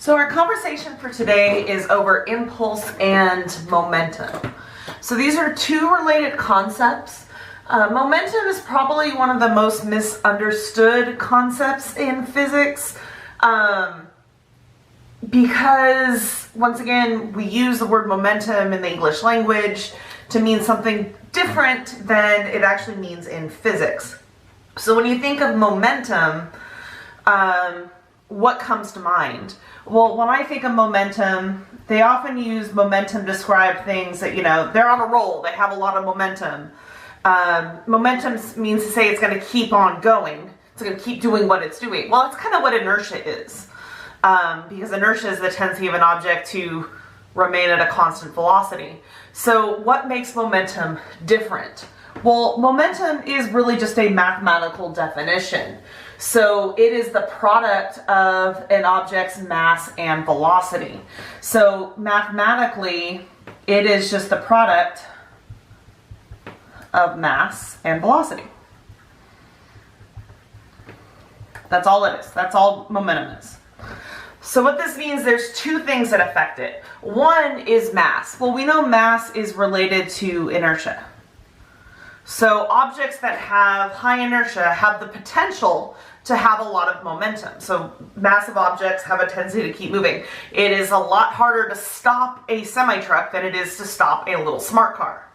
So our conversation for today is over impulse and momentum. So these are two related concepts. Momentum is probably one of the most misunderstood concepts in physics because, once again, we use the word momentum in the English language to mean something different than it actually means in physics. So when you think of momentum, what comes to mind? Well, when I think of momentum, they often use momentum to describe things that, they're on a roll, they have a lot of momentum. Momentum means to say it's going to keep on going. It's going to keep doing what it's doing. Well, that's kind of what inertia is. Because inertia is the tendency of an object to remain at a constant velocity. So what makes momentum different? Well, momentum is really just a mathematical definition. So it is the product of an object's mass and velocity. So mathematically, it is just the product of mass and velocity. That's all it is. That's all momentum is. So what this means, there's two things that affect it. One is mass. Well, we know mass is related to inertia. So objects that have high inertia have the potential to have a lot of momentum. So massive objects have a tendency to keep moving. It is a lot harder to stop a semi-truck than it is to stop a little smart car.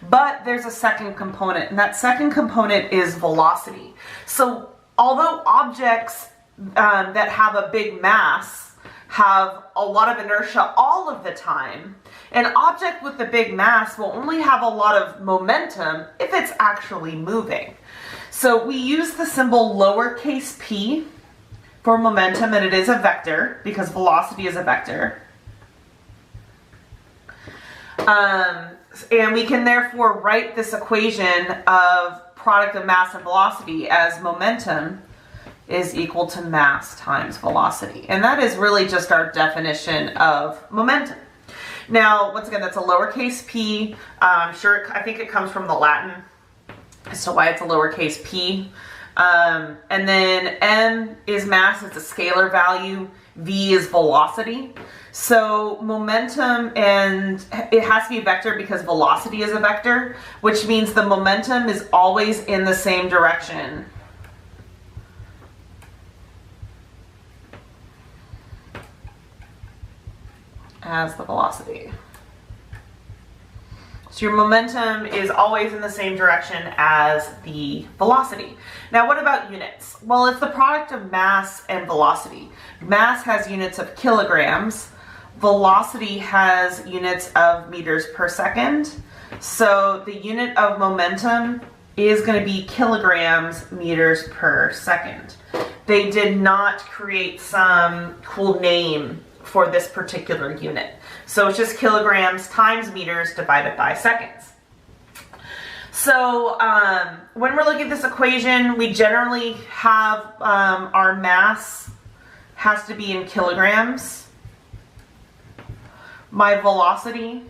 But there's a second component, and that second component is velocity. So although objects that have a big mass have a lot of inertia all of the time, an object with a big mass will only have a lot of momentum if it's actually moving. So we use the symbol lowercase p for momentum, and it is a vector because velocity is a vector. And we can therefore write this equation of product of mass and velocity as momentum is equal to mass times velocity. And that is really just our definition of momentum. Now, once again, that's a lowercase p. I think it comes from the Latin as to why it's a lowercase p. And then m is mass, it's a scalar value. V is velocity. So momentum, and it has to be a vector because velocity is a vector, which means the momentum is always in the same direction as the velocity. So your momentum is always in the same direction as the velocity. Now, what about units? Well, it's the product of mass and velocity. Mass has units of kilograms. Velocity has units of meters per second. So the unit of momentum is going to be kilograms meters per second. They did not create some cool name for this particular unit. So it's just kilograms times meters divided by seconds. So when we're looking at this equation, we generally have our mass has to be in kilograms. My velocity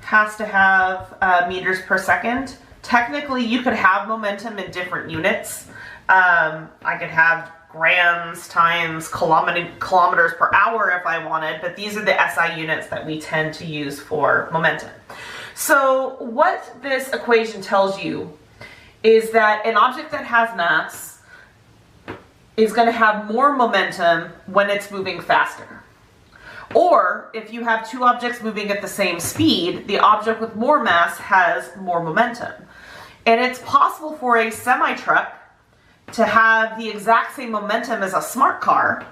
has to have meters per second. Technically, you could have momentum in different units. I could have grams times kilometers per hour if I wanted, but these are the SI units that we tend to use for momentum. So what this equation tells you is that an object that has mass is going to have more momentum when it's moving faster. Or if you have two objects moving at the same speed, the object with more mass has more momentum. And it's possible for a semi-truck to have the exact same momentum as a smart car,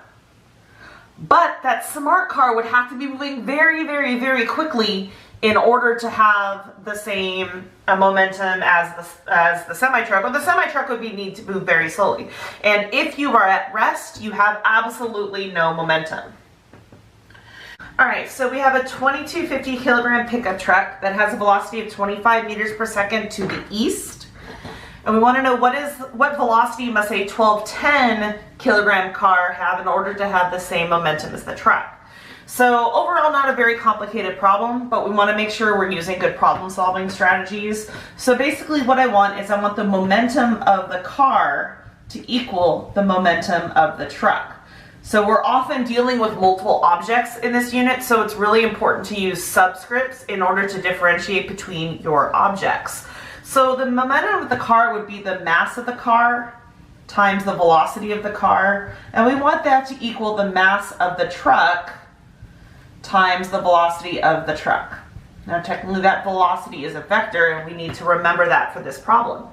but that smart car would have to be moving very, very, very quickly in order to have the same momentum as the semi-truck, or the semi-truck would need to move very slowly. And if you are at rest, you have absolutely no momentum. All right, so we have a 2250 kilogram pickup truck that has a velocity of 25 meters per second to the east. And we want to know what velocity must a 1210 kilogram car have in order to have the same momentum as the truck. So overall, not a very complicated problem, but we want to make sure we're using good problem solving strategies. So basically what I want the momentum of the car to equal the momentum of the truck. So we're often dealing with multiple objects in this unit, so it's really important to use subscripts in order to differentiate between your objects. So the momentum of the car would be the mass of the car times the velocity of the car, and we want that to equal the mass of the truck times the velocity of the truck. Now technically that velocity is a vector, and we need to remember that for this problem.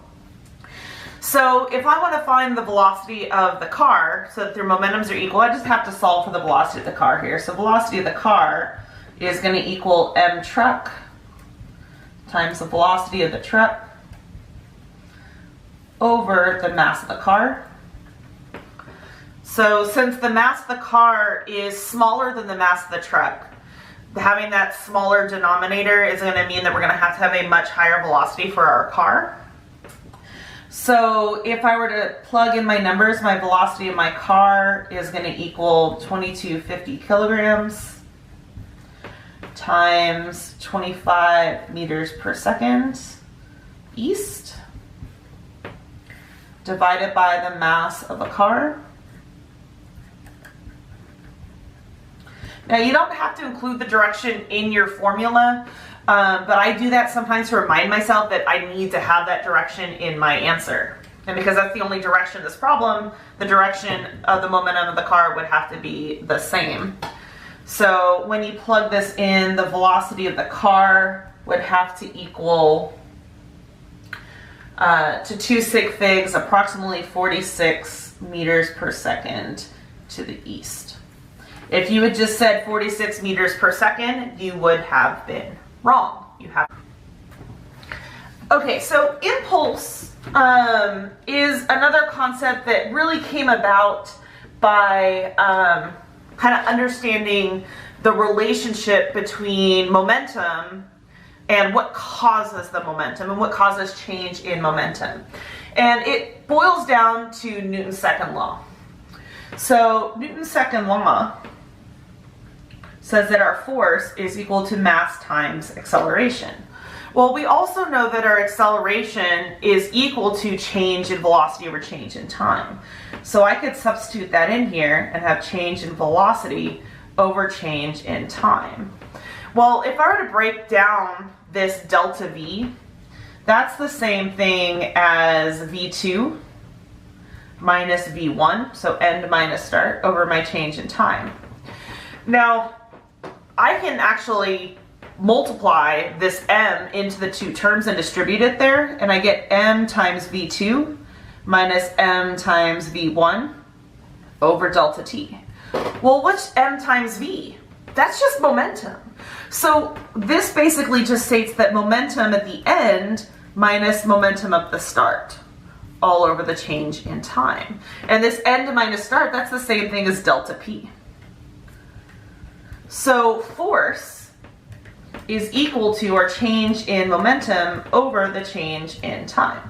So if I want to find the velocity of the car so that their momentums are equal, I just have to solve for the velocity of the car here. So velocity of the car is going to equal m truck times the velocity of the truck over the mass of the car. So since the mass of the car is smaller than the mass of the truck, having that smaller denominator is going to mean that we're going to have a much higher velocity for our car. So if I were to plug in my numbers, my velocity of my car is going to equal 2250 kilograms times 25 meters per second east divided by the mass of a car. Now you don't have to include the direction in your formula, but I do that sometimes to remind myself that I need to have that direction in my answer. And because that's the only direction in this problem, the direction of the momentum of the car would have to be the same. So when you plug this in, the velocity of the car would have to equal to 2 sig figs, approximately 46 meters per second to the east. If you had just said 46 meters per second, you would have been wrong. Okay, so impulse is another concept that really came about by kind of understanding the relationship between momentum and what causes the momentum and what causes change in momentum. And it boils down to Newton's second law. So Newton's second law says that our force is equal to mass times acceleration. Well, we also know that our acceleration is equal to change in velocity over change in time. So I could substitute that in here and have change in velocity over change in time. Well, if I were to break down this delta V, that's the same thing as V2 minus V1, so end minus start, over my change in time. Now, I can actually multiply this m into the two terms and distribute it there, and I get m times v2 minus m times v1 over delta t. Well, what's m times v? That's just momentum. So this basically just states that momentum at the end minus momentum at the start, all over the change in time. And this end minus start, that's the same thing as delta p. So force is equal to our change in momentum over the change in time.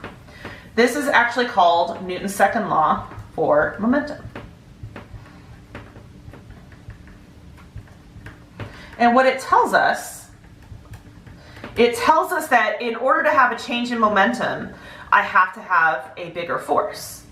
This is actually called Newton's second law for momentum. And what it tells us that in order to have a change in momentum, I have to have a bigger force.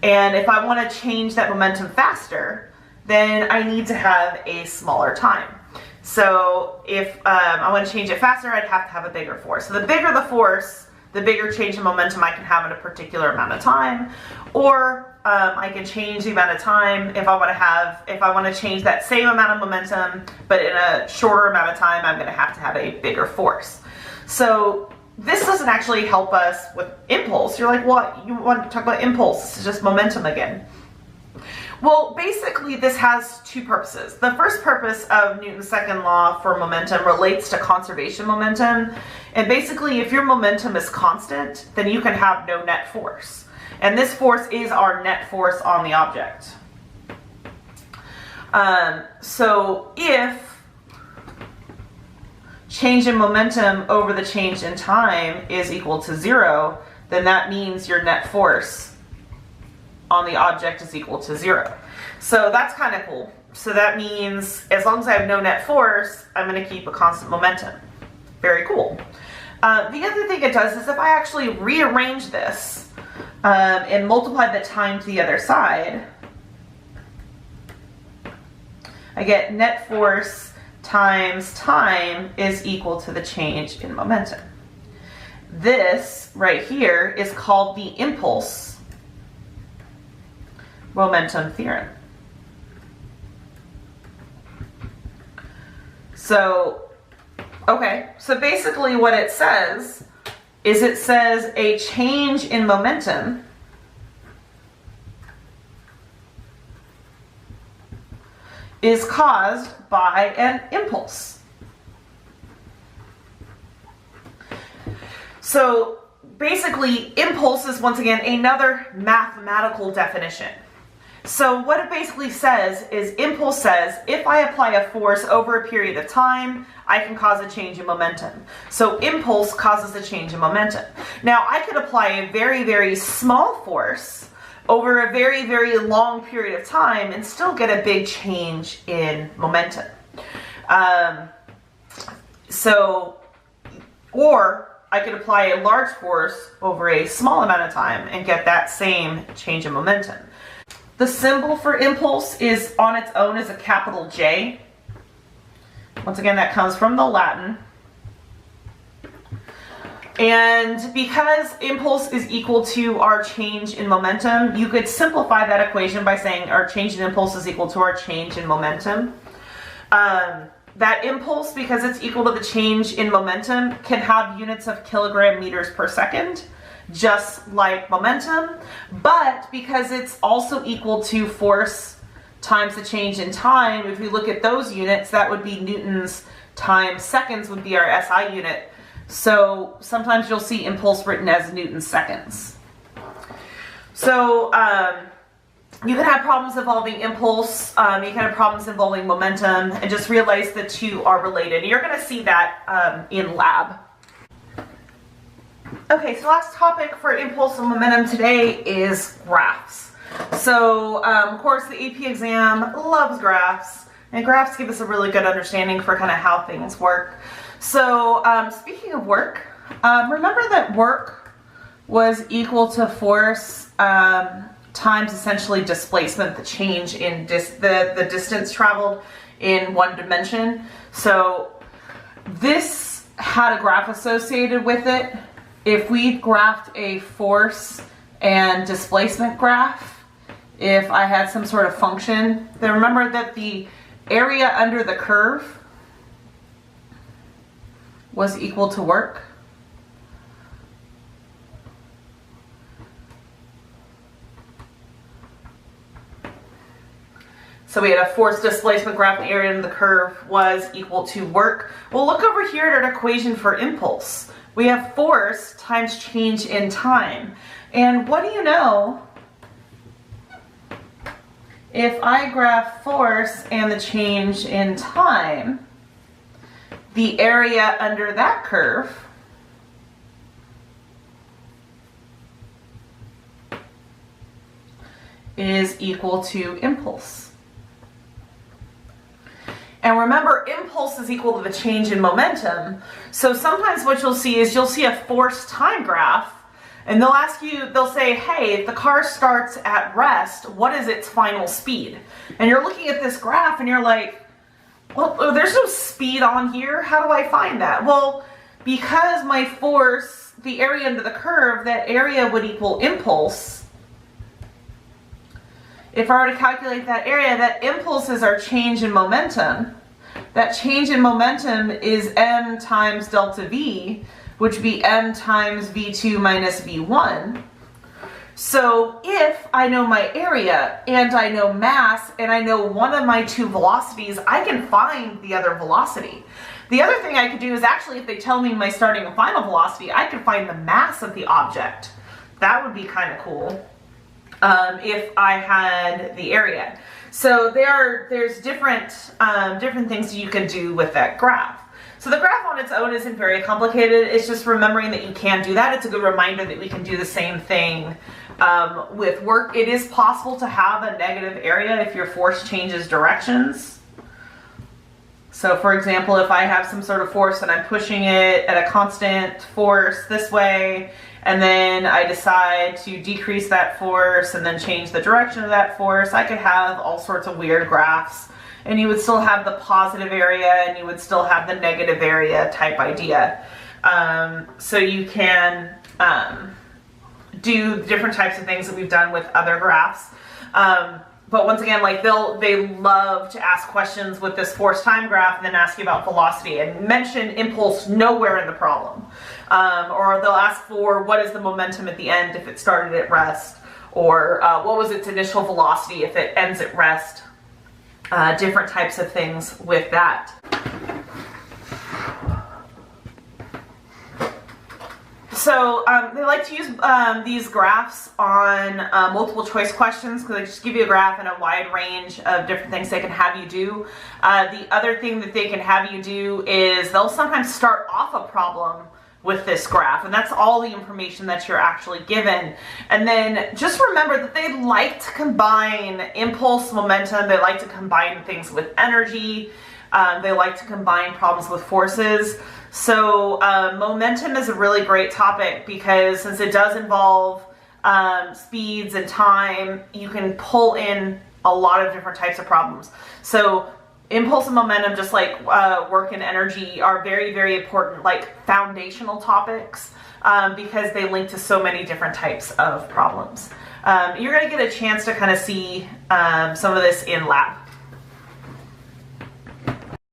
And if I want to change that momentum faster, then I need to have a smaller time. So if I want to change it faster, I'd have to have a bigger force. So the bigger the force, the bigger change in momentum I can have in a particular amount of time. Or I can change the amount of time if I want to change that same amount of momentum, but in a shorter amount of time, I'm going to have a bigger force. So this doesn't actually help us with impulse. You're like, what? You want to talk about impulse? This is just momentum again. Well, basically this has two purposes. The first purpose of Newton's second law for momentum relates to conservation momentum. And basically if your momentum is constant, then you can have no net force. And this force is our net force on the object. So if change in momentum over the change in time is equal to 0, then that means your net force on the object is equal to 0. So that's kind of cool. So that means as long as I have no net force, I'm going to keep a constant momentum. Very cool. The other thing it does is if I actually rearrange this and multiply the time to the other side, I get net force times time is equal to the change in momentum. This right here is called the impulse momentum theorem. So, okay, so basically what it says is it says a change in momentum is caused by an impulse. So basically, impulse is once again another mathematical definition. So what it basically says is impulse says if I apply a force over a period of time, I can cause a change in momentum. So impulse causes a change in momentum. Now I could apply a very, very small force over a very, very long period of time and still get a big change in momentum. Or I could apply a large force over a small amount of time and get that same change in momentum. The symbol for impulse is on its own is a capital J. Once again, that comes from the Latin. And because impulse is equal to our change in momentum, you could simplify that equation by saying our change in impulse is equal to our change in momentum. That impulse, because it's equal to the change in momentum, can have units of kilogram meters per second, just like momentum. But because it's also equal to force times the change in time, if we look at those units, that would be newtons times seconds would be our SI unit. So sometimes you'll see impulse written as Newton seconds. So you can have problems involving impulse, you can have problems involving momentum, and just realize the two are related. You're going to see that in lab. Okay, so last topic for impulse and momentum today is graphs. So of course the AP exam loves graphs, and graphs give us a really good understanding for kind of how things work. So speaking of work, remember that work was equal to force times essentially displacement, the change in the distance traveled in one dimension. So this had a graph associated with it. If we graphed a force and displacement graph, if I had some sort of function, then remember that the area under the curve was equal to work. So we had a force displacement graph, the area under the curve was equal to work. Well, look over here at our equation for impulse. We have force times change in time. And what do you know? If I graph force and the change in time, the area under that curve is equal to impulse. And remember, impulse is equal to the change in momentum. So sometimes what you'll see is you'll see a force time graph, and they'll ask you, they'll say, hey, if the car starts at rest, what is its final speed? And you're looking at this graph and you're like, well, there's no speed on here. How do I find that? Well, because my force, the area under the curve, that area would equal impulse. If I were to calculate that area, that impulse is our change in momentum. That change in momentum is m times delta v, which would be m times v2 minus v1. So if I know my area and I know mass and I know one of my two velocities, I can find the other velocity. The other thing I could do is actually, if they tell me my starting and final velocity, I could find the mass of the object. That would be kind of cool if I had the area. So there's different things you can do with that graph. So the graph on its own isn't very complicated. It's just remembering that you can do that. It's a good reminder that we can do the same thing with work. It is possible to have a negative area if your force changes directions. So for example, if I have some sort of force and I'm pushing it at a constant force this way, and then I decide to decrease that force and then change the direction of that force, I could have all sorts of weird graphs. and you would still have the positive area and you would still have the negative area type idea. So you can do different types of things that we've done with other graphs. But once again, like they love to ask questions with this force time graph and then ask you about velocity and mention impulse nowhere in the problem. Or they'll ask for what is the momentum at the end if it started at rest, or what was its initial velocity if it ends at rest. Different types of things with that. So they like to use these graphs on multiple choice questions because they just give you a graph and a wide range of different things they can have you do. The other thing that they can have you do is they'll sometimes start off a problem with this graph, and that's all the information that you're actually given. And then just remember that they like to combine impulse, momentum, they like to combine things with energy, they like to combine problems with forces. So momentum is a really great topic because since it does involve speeds and time, you can pull in a lot of different types of problems. So impulse and momentum, just like work and energy, are very, very important, like foundational topics because they link to so many different types of problems. You're going to get a chance to kind of see some of this in lab.